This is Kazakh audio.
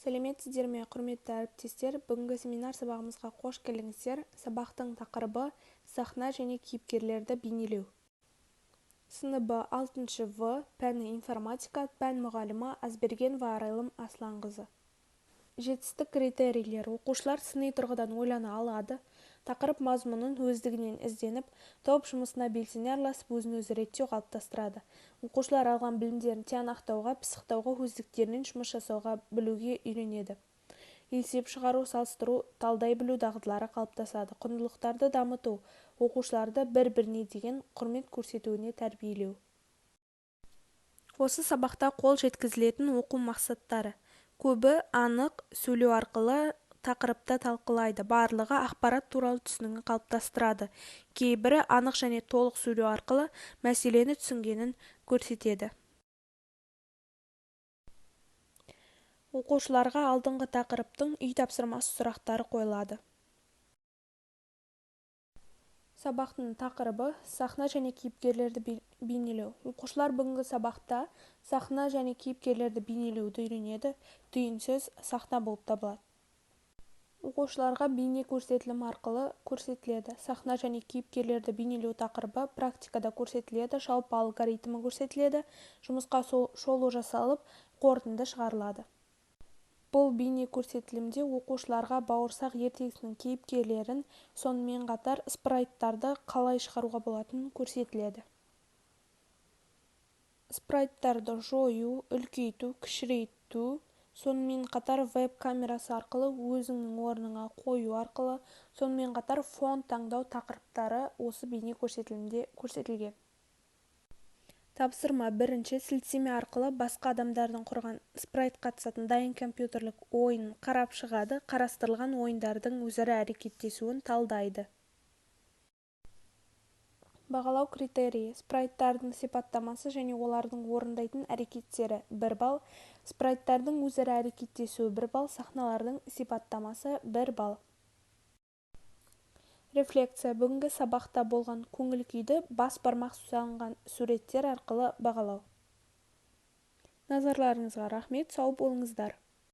Сәлеметсіздер ме, құрметті әріптестер? Бүгінгі семинар сабағымызға қош келдіңіздер. Сабақтың тақырыбы сахна және кейіпкерлерді бейнелеу. Сыныбы 6 В, пәні информатика, пән мұғалімі Азбергенова Арайлым Асланқызы. Жетістік критерийлер. Оқушылар сыни тұрғыдан ойлана алады. Тақырып мазмұнын өздігінен ізденіп, топ жұмысына белсене араласып, өзін-өзі реттеу қалыптастырады. Оқушылар алған білімдерін тиянақтауға, пысықтауға, өздіктерінен жұмыс жасауға білуге үйренеді. Есеп шығару, салыстыру, талдай білу дағдылары қалыптасады. Құндылықтарды дамыту, оқушыларды бір-біріне деген құрмет көрсетуіне тәрбиелеу. Осы сабақта қол жеткізілетін оқу мақсаттары. Көбі анық сөйлеу арқылы тақырыпты талқылайды. Барлығы ақпарат туралы түсінігін қалыптастырады. Кейбірі анық және толық сөйлеу арқылы мәселені түсінгенін көрсетеді. Оқушыларға алдыңғы тақырыптың үй тапсырмасы сұрақтары қойылады. Сабақтың тақырыбы сахна және кейіпкерлерді бейнелеу. Оқушылар бүгінгі сабақта сахна және кейіпкерлерді бейнелеуді үйренеді. Түйін сөз сахна болып табылады. Оқушыларға бейне көрсетілім арқылы көрсетіледі. Сахна және кейіпкерлерді бейнелеу тақырыбы практикада көрсетіледі. Жалпы алгоритмі көрсетіледі. Жұмысқа шолу жасалып, қорытынды шығарылады. Бұл бейне көрсетілімде оқушыларға бауырсақ ертегісінің кейіпкерлерін, сонымен қатар спрайттарды қалай шығаруға болатынын көрсетіледі. Спрайттарды жою, үлкейту, кішірейту, сонымен қатар веб-камерасы арқылы өзіңнің орныңа қою арқылы, сонымен қатар фон таңдау тақырыптары осы бейне көрсетілімде көрсетілген. Тапсырма 1. Сілтеме арқылы басқа адамдардың құрған спрайт қатысатын дайын компьютерлік ойын қарап шығады. Қарастырылған ойындардың өзара әрекеттесуін талдайды. Бағалау критерийі. Спрайттардың сипаттамасы және олардың орындайтын әрекеттері 1 балл. Спрайттардың өзара әрекеттесуі 1 балл. Сахналардың сипаттамасы 1 балл. Рефлексия. Бүгінгі сабақта болған көңіл-күйді бас бармақ салынған суреттер арқылы бағалау. Назарларыңызға рахмет, сау болыңыздар.